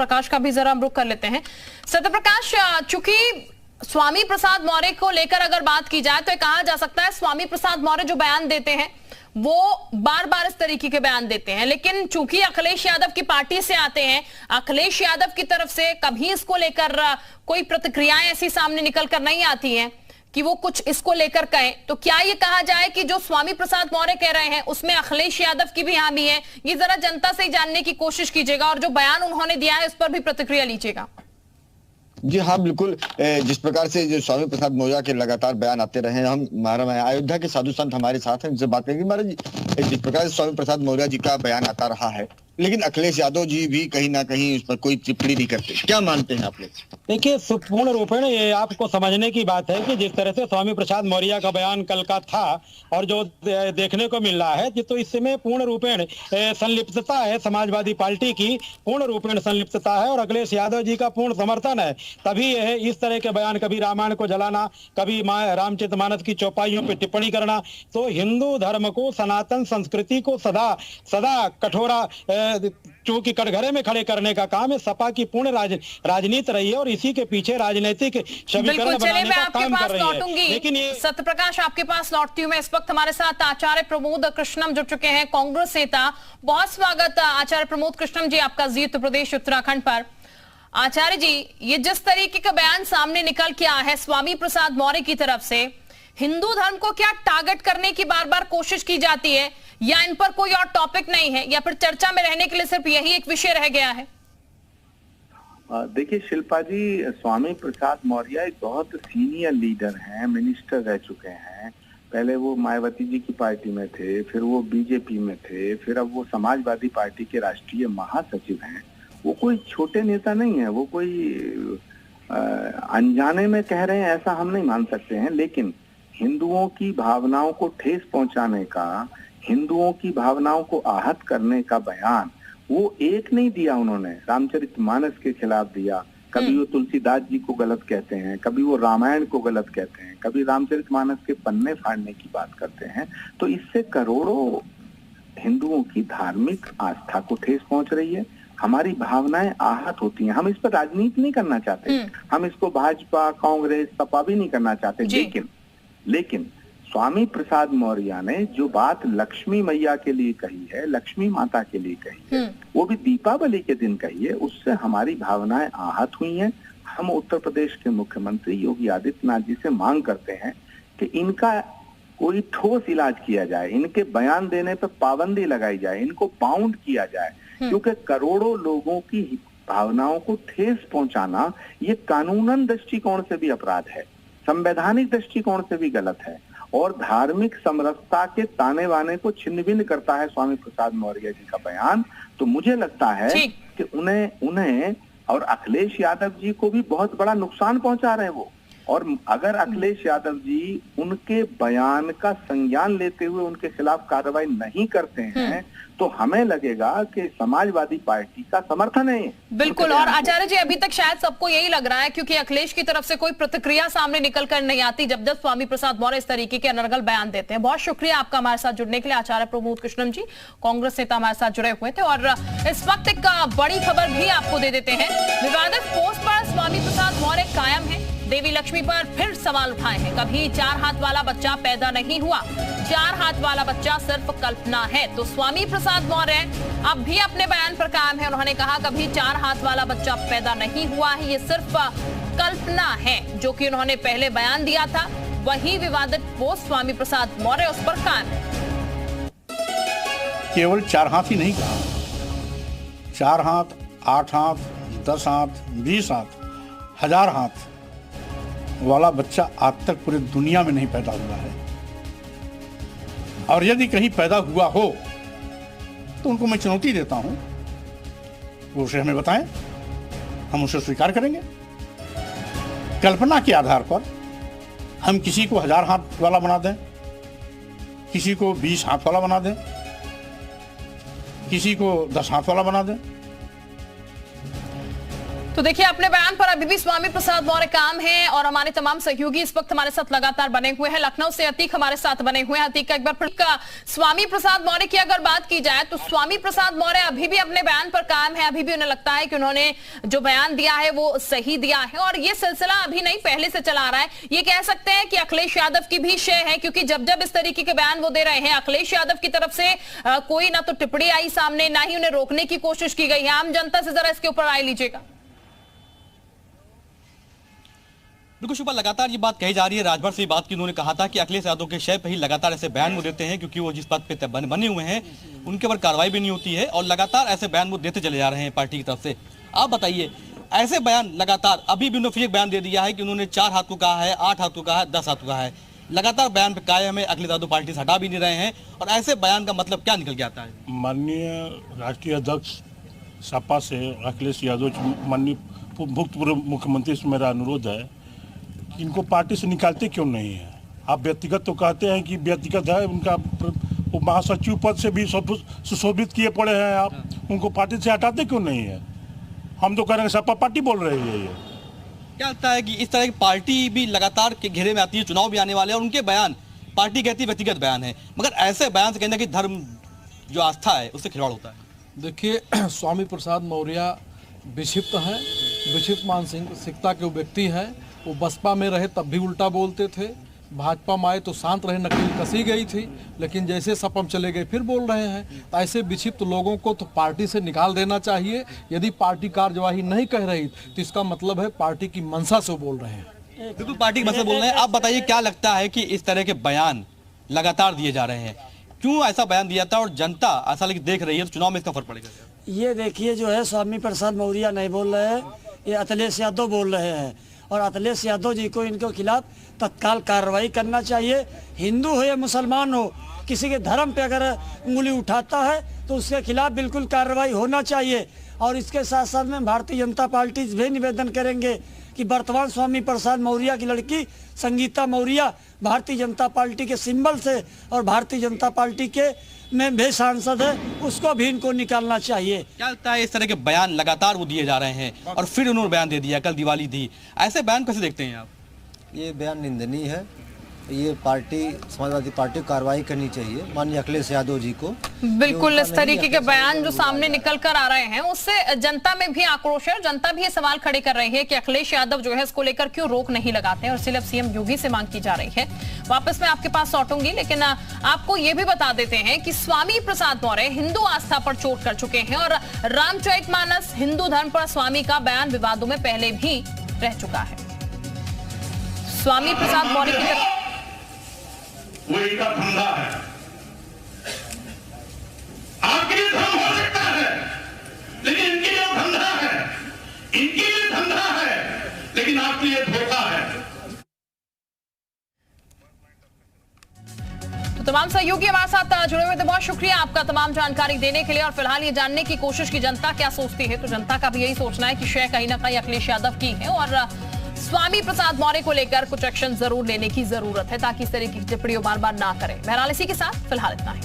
प्रकाश का भी जरा हम रुख कर लेते हैं। सत्य प्रकाश, चूंकि स्वामी प्रसाद मौर्य को लेकर अगर बात की जाए तो कहा जा सकता है स्वामी प्रसाद मौर्य जो बयान देते हैं वो बार बार इस तरीके के बयान देते हैं, लेकिन चूंकि अखिलेश यादव की पार्टी से आते हैं, अखिलेश यादव की तरफ से कभी इसको लेकर कोई प्रतिक्रियाएं ऐसी सामने निकल कर नहीं आती हैं कि वो कुछ इसको लेकर कहें। तो क्या ये कहा जाए कि जो स्वामी प्रसाद मौर्य कह रहे हैं उसमें अखिलेश यादव की भी हामी है? ये जरा जनता से जानने की कोशिश कीजिएगा और जो बयान उन्होंने दिया है उस पर भी प्रतिक्रिया लीजिएगा। जी हाँ, बिल्कुल। जिस प्रकार से जो स्वामी प्रसाद मौर्य के लगातार बयान आते रहे, हम अयोध्या के साधु संत हमारे साथ हैं, उनसे बात करेंगे। महाराज, जिस प्रकार से स्वामी प्रसाद मौर्य जी का बयान आता रहा है, लेकिन अखिलेश यादव जी भी कहीं ना कहीं उस पर कोई टिप्पणी नहीं करते, क्या मानते हैं आप लोग? देखिए, पूर्ण रूपेण ये आपको समझने की बात है कि जिस तरह से स्वामी प्रसाद मौर्य का बयान कल का था और जो देखने को मिल रहा है, तो इसमें पूर्ण रूपेण संलिप्तता है, समाजवादी पार्टी की पूर्ण रूपेण संलिप्तता है और अखिलेश यादव जी का पूर्ण समर्थन है। तभी यह इस तरह के बयान, कभी रामायण को जलाना, कभी रामचरितमानस की चौपाइयों पर टिप्पणी करना, तो हिंदू धर्म को, सनातन संस्कृति को सदा सदा कठोरा चूंकि कटघरे में खड़े करने का काम है सपा की पूर्ण राजनीति रही है और इसी के पीछे राजनीतिक समीकरण बनाने का काम कर रही है। लेकिन ये सत्य प्रकाश, आपके पास लौटती हूँ मैं। इस वक्त हमारे साथ आचार्य प्रमोद कृष्णम जुड़ चुके हैं, कांग्रेस नेता। बहुत स्वागत आचार्य प्रमोद कृष्णम जी आपका जी उत्तर प्रदेश उत्तराखंड पर। आचार्य जी, ये जिस तरीके का बयान सामने निकल के आया है स्वामी प्रसाद मौर्य की तरफ से, हिंदू धर्म को क्या टारगेट करने की बार बार कोशिश की जाती है या इन पर कोई और टॉपिक नहीं है, या फिर चर्चा में रहने के लिए सिर्फ यही एक विषय रह गया है? देखिए शिल्पा जी, स्वामी प्रसाद मौर्य एक बहुत सीनियर लीडर हैं, मिनिस्टर रह चुके हैं। पहले वो मायावती जी की पार्टी में थे, फिर वो बीजेपी में थे, फिर अब वो समाजवादी पार्टी के राष्ट्रीय महासचिव हैं। वो कोई छोटे नेता नहीं है, वो कोई अनजाने में कह रहे हैं ऐसा हम नहीं मान सकते हैं। लेकिन हिंदुओं की भावनाओं को ठेस पहुंचाने का, हिंदुओं की भावनाओं को आहत करने का बयान वो एक नहीं दिया उन्होंने, रामचरितमानस के खिलाफ दिया। कभी वो तुलसीदास जी को गलत कहते हैं, कभी वो रामायण को गलत कहते हैं, कभी रामचरितमानस के पन्ने फाड़ने की बात करते हैं। तो इससे करोड़ों हिंदुओं की धार्मिक आस्था को ठेस पहुंच रही है, हमारी भावनाएं आहत होती हैं। हम इस पर राजनीति नहीं करना चाहते, हम इसको भाजपा, कांग्रेस, सपा भी नहीं करना चाहते। लेकिन स्वामी प्रसाद मौर्य ने जो बात लक्ष्मी मैया के लिए कही है, लक्ष्मी माता के लिए कही है, वो भी दीपावली के दिन कही है, उससे हमारी भावनाएं आहत हुई हैं। हम उत्तर प्रदेश के मुख्यमंत्री योगी आदित्यनाथ जी से मांग करते हैं कि इनका कोई ठोस इलाज किया जाए, इनके बयान देने पर पाबंदी लगाई जाए, इनको बाउंड किया जाए, क्योंकि करोड़ों लोगों की भावनाओं को ठेस पहुंचाना ये कानूनन दृष्टिकोण से भी अपराध है, संवैधानिक दृष्टिकोण से भी गलत है और धार्मिक समरसता के ताने बाने को छिन्न भिन्न करता है स्वामी प्रसाद मौर्य जी का बयान। तो मुझे लगता है कि उन्हें और अखिलेश यादव जी को भी बहुत बड़ा नुकसान पहुंचा रहे हैं वो। और अगर अखिलेश यादव जी उनके बयान का संज्ञान लेते हुए उनके खिलाफ कार्रवाई नहीं करते हैं तो हमें लगेगा कि समाजवादी पार्टी का समर्थन है। बिल्कुल। और आचार्य जी, अभी तक शायद सबको यही लग रहा है क्योंकि अखिलेश की तरफ से कोई प्रतिक्रिया सामने निकल कर नहीं आती जब जब स्वामी प्रसाद मौर्य इस तरीके के अनर्गल बयान देते हैं। बहुत शुक्रिया आपका हमारे साथ जुड़ने के लिए आचार्य प्रमोद कृष्णम जी, कांग्रेस नेता हमारे साथ जुड़े हुए थे। और इस वक्त एक बड़ी खबर भी आपको दे देते हैं। विवादित पोस्ट पर स्वामी प्रसाद मौर्य कायम है, देवी लक्ष्मी पर फिर सवाल उठाए हैं। कभी 4 हाथ वाला बच्चा पैदा नहीं हुआ, 4 हाथ वाला बच्चा सिर्फ कल्पना है। तो स्वामी प्रसाद मौर्य अब भी अपने बयान पर कायम है। उन्होंने कहा कभी 4 हाथ वाला बच्चा पैदा नहीं हुआ है, ये सिर्फ कल्पना है, जो कि उन्होंने पहले बयान दिया था। वही विवादित पोस्ट स्वामी प्रसाद मौर्य उस पर कायम है। केवल 4 हाथ ही नहीं कहा, 4 हाथ, 8 हाथ, 10 हाथ, 20 हाथ, 1000 हाथ वाला बच्चा आज तक पूरी दुनिया में नहीं पैदा हुआ है। और यदि कहीं पैदा हुआ हो तो उनको मैं चुनौती देता हूं, वो उसे हमें बताएं, हम उसे स्वीकार करेंगे। कल्पना के आधार पर हम किसी को 1000 हाथ वाला बना दें, किसी को 20 हाथ वाला बना दें, किसी को 10 हाथ वाला बना दें, तो देखिए, अपने बयान पर अभी भी स्वामी प्रसाद मौर्य काम है और हमारे तमाम सहयोगी इस वक्त हमारे साथ लगातार बने हुए हैं। लखनऊ से अतीक हमारे साथ बने हुए हैं। अतीक का एक बार फिर स्वामी प्रसाद मौर्य की अगर बात की जाए तो स्वामी प्रसाद मौर्य अभी भी अपने बयान पर काम है। अभी भी उन्हें लगता है कि उन्होंने जो बयान दिया है वो सही दिया है और ये सिलसिला अभी नहीं पहले से चला आ रहा है। ये कह सकते हैं कि अखिलेश यादव की भी शय है, क्योंकि जब जब इस तरीके के बयान वो दे रहे हैं, अखिलेश यादव की तरफ से कोई ना तो टिप्पणी आई सामने, ना ही उन्हें रोकने की कोशिश की गई है। आम जनता से जरा इसके ऊपर राय लीजिएगा। बिल्कुल शुभा, लगातार ये बात कही जा रही है। राजभर से बात की, उन्होंने कहा था कि अखिलेश यादव के शय पे ही लगातार ऐसे बयान वो देते हैं, क्योंकि वो जिस पद पे बने हुए हैं उनके ऊपर कार्रवाई भी नहीं होती है और लगातार ऐसे बयान वो देते चले जा रहे हैं पार्टी की तरफ से। आप बताइए, ऐसे बयान लगातार, अभी भी उन्होंने फिर एक बयान दे दिया है कि उन्होंने 4 हाथ को कहा है, 8 हाथ को कहा है, 10 हाथ को कहा है। लगातार बयान पे कायम है, अखिलेश यादव पार्टी से हटा भी नहीं रहे हैं और ऐसे बयान का मतलब क्या निकल के आता है? माननीय राष्ट्रीय अध्यक्ष सपा से अखिलेश यादव, माननीय भूतपूर्व मुख्यमंत्री से मेरा अनुरोध है कि इनको पार्टी से निकालते क्यों नहीं है। आप व्यक्तिगत तो कहते हैं कि व्यक्तिगत है, उनका वो महासचिव पद से भी सुशोभित किए पड़े हैं आप, उनको पार्टी से हटाते क्यों नहीं है? हम तो कह रहे हैं सपा पार्टी बोल रही है। ये क्या लगता है कि इस तरह की पार्टी भी लगातार के घेरे में आती है, चुनाव भी आने वाले हैं और उनके बयान पार्टी कहती है व्यक्तिगत बयान है, मगर ऐसे बयान से कहना कि धर्म जो आस्था है उससे खिलवाड़ होता है? देखिए, स्वामी प्रसाद मौर्य विक्षिप्त हैं, विक्षिप्त मानसिकता के व्यक्ति हैं। वो बसपा में रहे तब भी उल्टा बोलते थे, भाजपा में आए तो शांत रहे, नकली कसी गई थी, लेकिन जैसे सपा में चले गए फिर बोल रहे हैं। तो ऐसे विक्षिप्त लोगों को तो पार्टी से निकाल देना चाहिए। यदि पार्टी कार्यवाही नहीं कह रही तो इसका मतलब है पार्टी की मंशा से बोल रहे हैं। बिल्कुल पार्टी की मंशा बोल रहे हैं। आप बताइए, क्या लगता है कि इस तरह के बयान लगातार दिए जा रहे हैं, क्यों ऐसा बयान दिया था और जनता ऐसा लेकिन देख रही है, तो चुनाव में इसका फर्क पड़ेगा? ये देखिए, जो है स्वामी प्रसाद मौर्य नहीं बोल रहे हैं, ये अखिलेश यादव बोल रहे हैं और अखिलेश यादव जी को इनके खिलाफ तत्काल कार्रवाई करना चाहिए। हिंदू हो या मुसलमान हो, किसी के धर्म पे अगर उंगली उठाता है तो उसके खिलाफ बिल्कुल कार्रवाई होना चाहिए। और इसके साथ साथ में भारतीय जनता पार्टी से भी निवेदन करेंगे कि वर्तमान स्वामी प्रसाद मौर्य की लड़की संगीता मौर्य भारतीय जनता पार्टी के सिंबल से और भारतीय जनता पार्टी के में भी सांसद है, उसको भी इनको निकालना चाहिए। क्या लगता है इस तरह के बयान लगातार वो दिए जा रहे हैं और फिर उन्होंने बयान दे दिया, कल दिवाली थी, ऐसे बयान कैसे देखते हैं आप? ये बयान निंदनीय है। ये पार्टी, समाजवादी पार्टी को कार्रवाई करनी चाहिए माननीय अखिलेश यादव जी को। बिल्कुल, इस तरीके के बयान जो सामने निकल कर आ रहे हैं उससे जनता में भी आक्रोश है। जनता भी ये सवाल खड़े कर रही है कि अखिलेश यादव जो है इसको लेकर क्यों रोक नहीं लगाते हैं और सिर्फ सीएम योगी से मांग की जा रही है। वापस मैं आपके पास लौटूंगी, लेकिन आपको ये भी बता देते हैं कि स्वामी प्रसाद मौर्य हिंदू आस्था पर चोट कर चुके हैं और रामचरितमानस हिंदू धर्म पर स्वामी का बयान विवादों में पहले भी रह चुका है। स्वामी प्रसाद मौर्य की तरफ वो इनका धंधा है। आपके लिए धर्म हो सकता है, लेकिन इनके लिए धंधा है। इनके लिए धंधा है, लेकिन आपके लिए धोखा है। तो तमाम सहयोगी हमारे साथ जुड़े हुए थे, बहुत शुक्रिया आपका तमाम जानकारी देने के लिए। और फिलहाल ये जानने की कोशिश की जनता क्या सोचती है, तो जनता का भी यही सोचना है कि शय कहीं ना कहीं अखिलेश यादव की है और स्वामी प्रसाद मौर्य को लेकर कुछ एक्शन जरूर लेने की जरूरत है ताकि इस तरह की टिप्पणियों बार बार ना करें। बहरहाल इसी के साथ फिलहाल इतना ही।